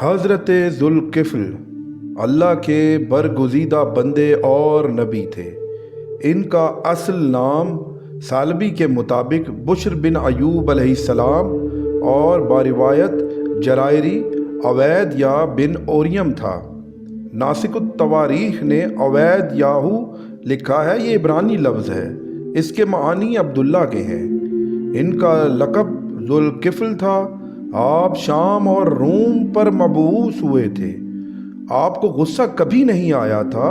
حضرت ذوالکفل اللہ کے برگزیدہ بندے اور نبی تھے۔ ان کا اصل نام سالبی کے مطابق بشر بن ایوب علیہ السلام اور باروایت جرائری عوید یا بن اوریم تھا۔ ناسک التواریخ نے عوید یاہو لکھا ہے، یہ عبرانی لفظ ہے، اس کے معنی عبداللہ کے ہیں۔ ان کا لقب ذوالکفل تھا۔ آپ شام اور روم پر مبعوث ہوئے تھے۔ آپ کو غصہ کبھی نہیں آیا تھا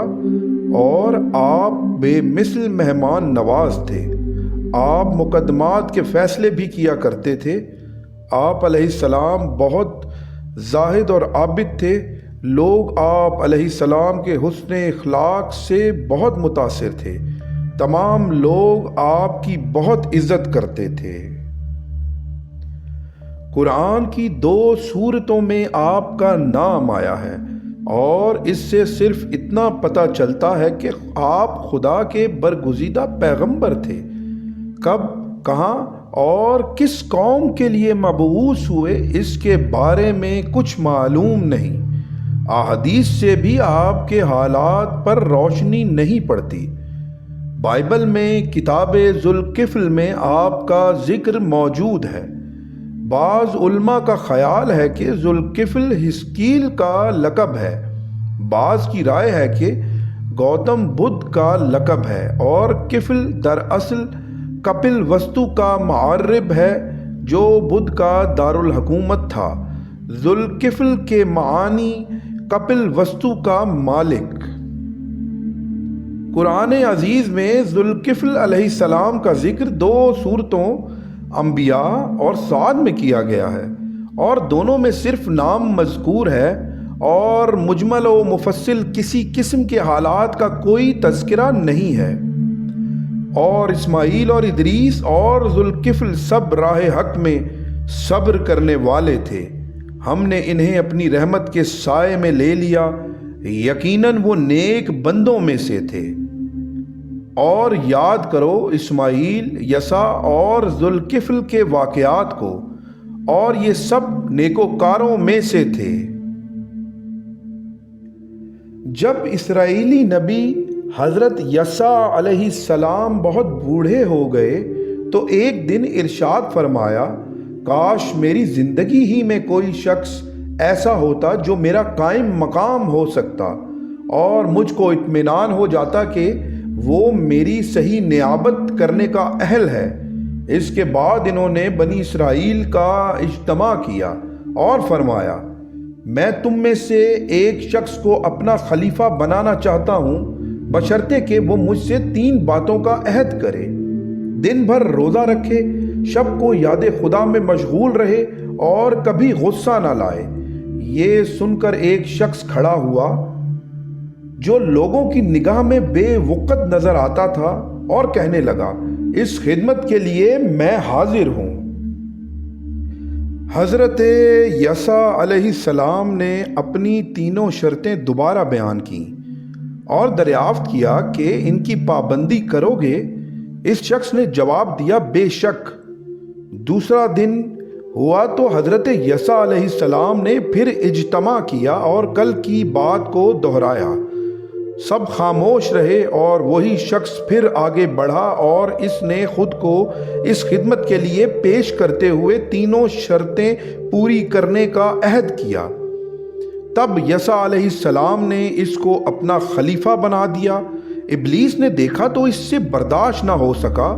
اور آپ بے مثل مہمان نواز تھے۔ آپ مقدمات کے فیصلے بھی کیا کرتے تھے۔ آپ علیہ السلام بہت زاہد اور عابد تھے۔ لوگ آپ علیہ السلام کے حسن اخلاق سے بہت متاثر تھے۔ تمام لوگ آپ کی بہت عزت کرتے تھے۔ قرآن کی 2 سورتوں میں آپ کا نام آیا ہے اور اس سے صرف اتنا پتہ چلتا ہے کہ آپ خدا کے برگزیدہ پیغمبر تھے۔ کب، کہاں اور کس قوم کے لیے مبعوث ہوئے، اس کے بارے میں کچھ معلوم نہیں۔ احادیث سے بھی آپ کے حالات پر روشنی نہیں پڑتی۔ بائبل میں کتاب ذوالکفل میں آپ کا ذکر موجود ہے۔ بعض علماء کا خیال ہے کہ ذوالکفل حزقیل کا لقب ہے۔ بعض کی رائے ہے کہ گوتم بدھ کا لقب ہے اور کفل دراصل کپل وستو کا معرب ہے جو بدھ کا دارالحکومت تھا۔ ذوالکفل کے معنی کپل وستو کا مالک۔ قرآن عزیز میں ذوالکفل علیہ السلام کا ذکر 2 سورتوں انبیاء اور صاد میں کیا گیا ہے اور دونوں میں صرف نام مذکور ہے اور مجمل و مفصل کسی قسم کے حالات کا کوئی تذکرہ نہیں ہے۔ اور اسماعیل اور ادریس اور ذوالکفل سب راہ حق میں صبر کرنے والے تھے۔ ہم نے انہیں اپنی رحمت کے سائے میں لے لیا، یقیناً وہ نیک بندوں میں سے تھے۔ اور یاد کرو اسماعیل، یسع اور ذوالکفل کے واقعات کو، اور یہ سب نیکوکاروں میں سے تھے۔ جب اسرائیلی نبی حضرت یسع علیہ السلام بہت بوڑھے ہو گئے تو ایک دن ارشاد فرمایا، کاش میری زندگی ہی میں کوئی شخص ایسا ہوتا جو میرا قائم مقام ہو سکتا اور مجھ کو اطمینان ہو جاتا کہ وہ میری صحیح نیابت کرنے کا اہل ہے۔ اس کے بعد انہوں نے بنی اسرائیل کا اجتماع کیا اور فرمایا، میں تم میں سے ایک شخص کو اپنا خلیفہ بنانا چاہتا ہوں، بشرطے کہ وہ مجھ سے 3 باتوں کا عہد کرے، دن بھر روزہ رکھے، شب کو یاد خدا میں مشغول رہے اور کبھی غصہ نہ لائے۔ یہ سن کر ایک شخص کھڑا ہوا جو لوگوں کی نگاہ میں بے وقت نظر آتا تھا اور کہنے لگا، اس خدمت کے لیے میں حاضر ہوں۔ حضرت یسع علیہ السلام نے اپنی 3 شرطیں دوبارہ بیان کیں اور دریافت کیا کہ ان کی پابندی کرو گے؟ اس شخص نے جواب دیا، بے شک۔ دوسرا دن ہوا تو حضرت یسع علیہ السلام نے پھر اجتماع کیا اور کل کی بات کو دہرایا۔ سب خاموش رہے اور وہی شخص پھر آگے بڑھا اور اس نے خود کو اس خدمت کے لیے پیش کرتے ہوئے 3 شرطیں پوری کرنے کا عہد کیا۔ تب یسع علیہ السلام نے اس کو اپنا خلیفہ بنا دیا۔ ابلیس نے دیکھا تو اس سے برداشت نہ ہو سکا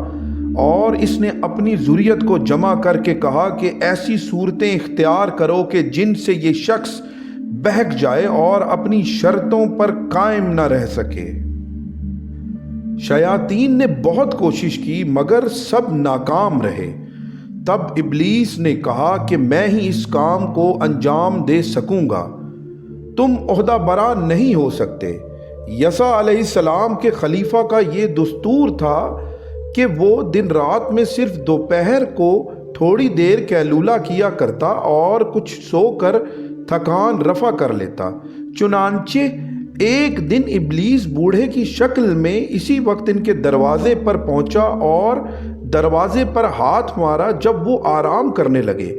اور اس نے اپنی ذریت کو جمع کر کے کہا کہ ایسی صورتیں اختیار کرو کہ جن سے یہ شخص بہک جائے اور اپنی شرطوں پر قائم نہ رہ سکے۔ شیاطین نے بہت کوشش کی مگر سب ناکام رہے۔ تب ابلیس نے کہا کہ میں ہی اس کام کو انجام دے سکوں گا، تم عہدہ برا نہیں ہو سکتے۔ یسع علیہ السلام کے خلیفہ کا یہ دستور تھا کہ وہ دن رات میں صرف دوپہر کو تھوڑی دیر قیلولہ کیا کرتا اور کچھ سو کر تھکان رفع کر لیتا۔ چنانچہ ایک دن ابلیس بوڑھے کی شکل میں اسی وقت ان کے دروازے پر پہنچا اور دروازے پر ہاتھ مارا جب وہ آرام کرنے لگے۔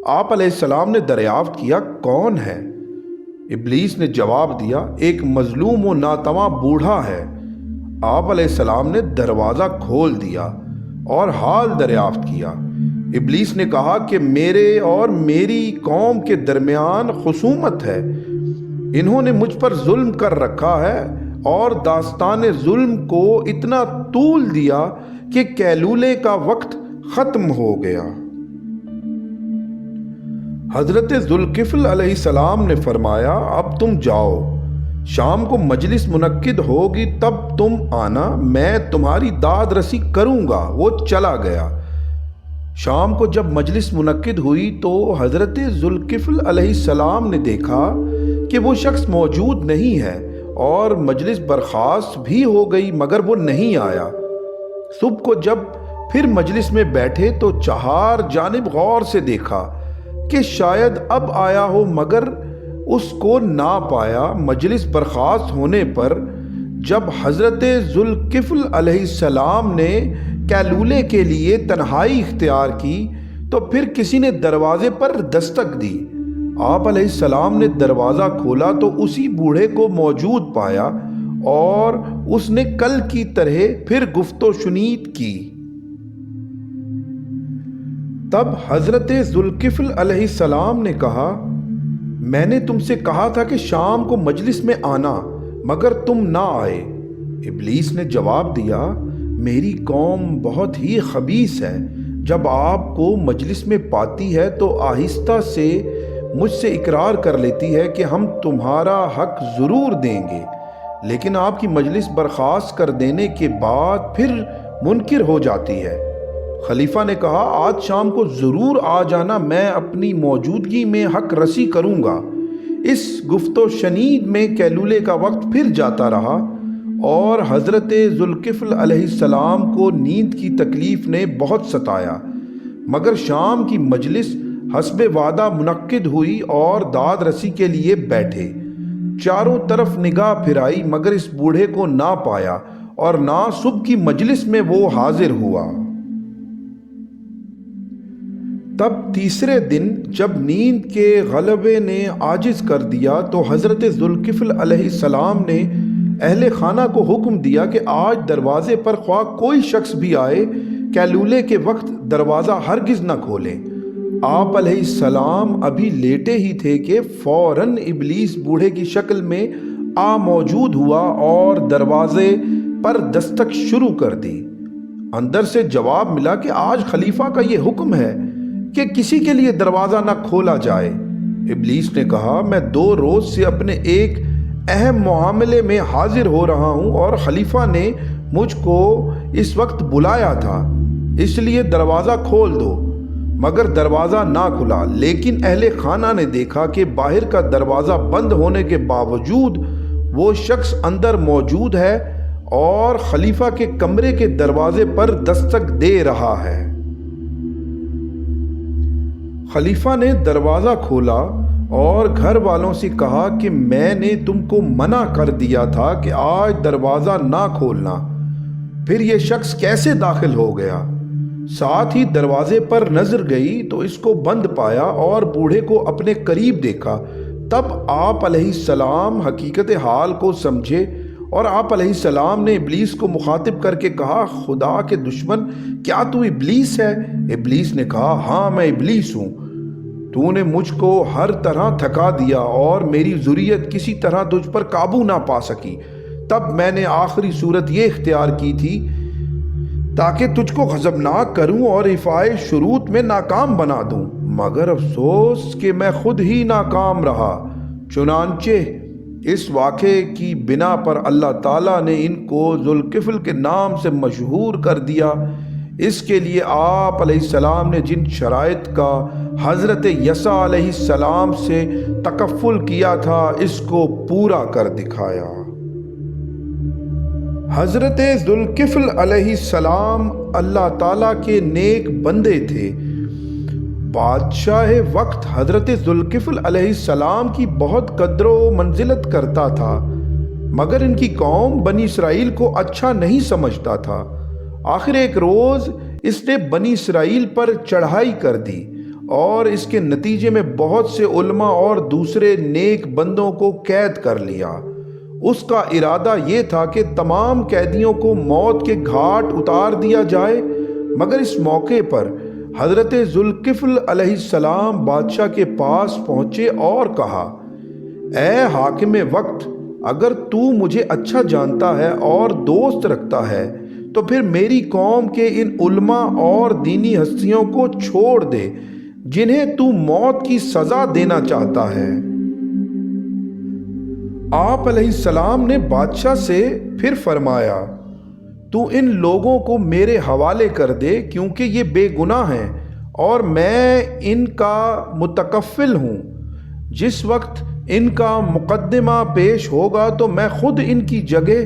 آپ علیہ السلام نے دریافت کیا، کون ہے؟ ابلیس نے جواب دیا، ایک مظلوم و ناتواں بوڑھا ہے۔ آپ علیہ السلام نے دروازہ کھول دیا اور حال دریافت کیا۔ ابلیس نے کہا کہ میرے اور میری قوم کے درمیان خصومت ہے، انہوں نے مجھ پر ظلم کر رکھا ہے اور داستان ظلم کو اتنا طول دیا کہ کیلولے کا وقت ختم ہو گیا۔ حضرت ذوالکفل علیہ السلام نے فرمایا، اب تم جاؤ، شام کو مجلس منعقد ہوگی تب تم آنا، میں تمہاری داد رسی کروں گا۔ وہ چلا گیا۔ شام کو جب مجلس منعقد ہوئی تو حضرت ذوالکفل علیہ السلام نے دیکھا کہ وہ شخص موجود نہیں ہے اور مجلس برخاست بھی ہو گئی مگر وہ نہیں آیا۔ صبح کو جب پھر مجلس میں بیٹھے تو چہار جانب غور سے دیکھا کہ شاید اب آیا ہو مگر اس کو نہ پایا۔ مجلس برخاست ہونے پر جب حضرت ذوالکفل علیہ السلام نے کیلولے کے لیے تنہائی اختیار کی تو پھر کسی نے دروازے پر دستک دی۔ آپ علیہ السلام نے دروازہ کھولا تو اسی بوڑھے کو موجود پایا اور اس نے کل کی طرح پھر گفت و شنید کی۔ تب حضرت ذوالکفل علیہ السلام نے کہا، میں نے تم سے کہا تھا کہ شام کو مجلس میں آنا مگر تم نہ آئے۔ ابلیس نے جواب دیا، میری قوم بہت ہی خبیث ہے، جب آپ کو مجلس میں پاتی ہے تو آہستہ سے مجھ سے اقرار کر لیتی ہے کہ ہم تمہارا حق ضرور دیں گے، لیکن آپ کی مجلس برخاست کر دینے کے بعد پھر منکر ہو جاتی ہے۔ خلیفہ نے کہا، آج شام کو ضرور آ جانا، میں اپنی موجودگی میں حق رسی کروں گا۔ اس گفت و شنید میں کیلولے کا وقت پھر جاتا رہا اور حضرت ذوالکفل علیہ السلام کو نیند کی تکلیف نے بہت ستایا، مگر شام کی مجلس حسب وعدہ منعقد ہوئی اور داد رسی کے لیے بیٹھے۔ چاروں طرف نگاہ پھرائی مگر اس بوڑھے کو نہ پایا اور نہ صبح کی مجلس میں وہ حاضر ہوا۔ تب تیسرے دن جب نیند کے غلبے نے عاجز کر دیا تو حضرت ذوالکفل علیہ السلام نے اہل خانہ کو حکم دیا کہ آج دروازے پر خواہ کوئی شخص بھی آئے، کیلولے کے وقت دروازہ ہرگز نہ کھولیں۔ آپ علیہ السلام ابھی لیٹے ہی تھے کہ فوراً ابلیس بوڑھے کی شکل میں آ موجود ہوا اور دروازے پر دستک شروع کر دی۔ اندر سے جواب ملا کہ آج خلیفہ کا یہ حکم ہے کہ کسی کے لیے دروازہ نہ کھولا جائے۔ ابلیس نے کہا، میں 2 روز سے اپنے ایک اہم معاملے میں حاضر ہو رہا ہوں اور خلیفہ نے مجھ کو اس وقت بلایا تھا، اس لیے دروازہ کھول دو، مگر دروازہ نہ کھلا۔ لیکن اہل خانہ نے دیکھا کہ باہر کا دروازہ بند ہونے کے باوجود وہ شخص اندر موجود ہے اور خلیفہ کے کمرے کے دروازے پر دستک دے رہا ہے۔ خلیفہ نے دروازہ کھولا اور گھر والوں سے کہا کہ میں نے تم کو منع کر دیا تھا کہ آج دروازہ نہ کھولنا، پھر یہ شخص کیسے داخل ہو گیا؟ ساتھ ہی دروازے پر نظر گئی تو اس کو بند پایا اور بوڑھے کو اپنے قریب دیکھا۔ تب آپ علیہ السلام حقیقت حال کو سمجھے اور آپ علیہ السلام نے ابلیس کو مخاطب کر کے کہا، خدا کے دشمن، کیا تو ابلیس ہے؟ ابلیس نے کہا، ہاں میں ابلیس ہوں، تو نے مجھ کو ہر طرح تھکا دیا اور میری ذریت کسی طرح تجھ پر قابو نہ پا سکی۔ تب میں نے آخری صورت یہ اختیار کی تھی تاکہ تجھ کو غضبناک کروں اور افعائے شروط میں ناکام بنا دوں، مگر افسوس کہ میں خود ہی ناکام رہا۔ چنانچہ اس واقعے کی بنا پر اللہ تعالیٰ نے ان کو ذوالکفل کے نام سے مشہور کر دیا۔ اس کے لیے آپ علیہ السلام نے جن شرائط کا حضرت یسع علیہ السلام سے تکفل کیا تھا اس کو پورا کر دکھایا۔ حضرت ذوالکفل علیہ السلام اللہ تعالیٰ کے نیک بندے تھے۔ بادشاہ وقت حضرت ذوالکفل علیہ السلام کی بہت قدر و منزلت کرتا تھا، مگر ان کی قوم بنی اسرائیل کو اچھا نہیں سمجھتا تھا۔ آخر ایک روز اس نے بنی اسرائیل پر چڑھائی کر دی اور اس کے نتیجے میں بہت سے علماء اور دوسرے نیک بندوں کو قید کر لیا۔ اس کا ارادہ یہ تھا کہ تمام قیدیوں کو موت کے گھاٹ اتار دیا جائے، مگر اس موقع پر حضرت ذوالکفل علیہ السلام بادشاہ کے پاس پہنچے اور کہا، اے حاکم وقت، اگر تو مجھے اچھا جانتا ہے اور دوست رکھتا ہے تو پھر میری قوم کے ان علماء اور دینی ہستیوں کو چھوڑ دے جنہیں تو موت کی سزا دینا چاہتا ہے۔ آپ علیہ السلام نے بادشاہ سے پھر فرمایا، تو ان لوگوں کو میرے حوالے کر دے کیونکہ یہ بے گناہ ہیں اور میں ان کا متکفل ہوں۔ جس وقت ان کا مقدمہ پیش ہوگا تو میں خود ان کی جگہ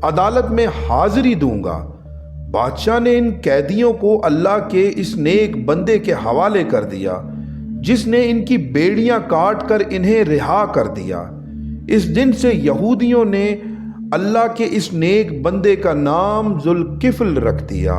عدالت میں حاضری دوں گا۔ بادشاہ نے ان قیدیوں کو اللہ کے اس نیک بندے کے حوالے کر دیا جس نے ان کی بیڑیاں کاٹ کر انہیں رہا کر دیا۔ اس دن سے یہودیوں نے اللہ کے اس نیک بندے کا نام ذوالکفل رکھ دیا۔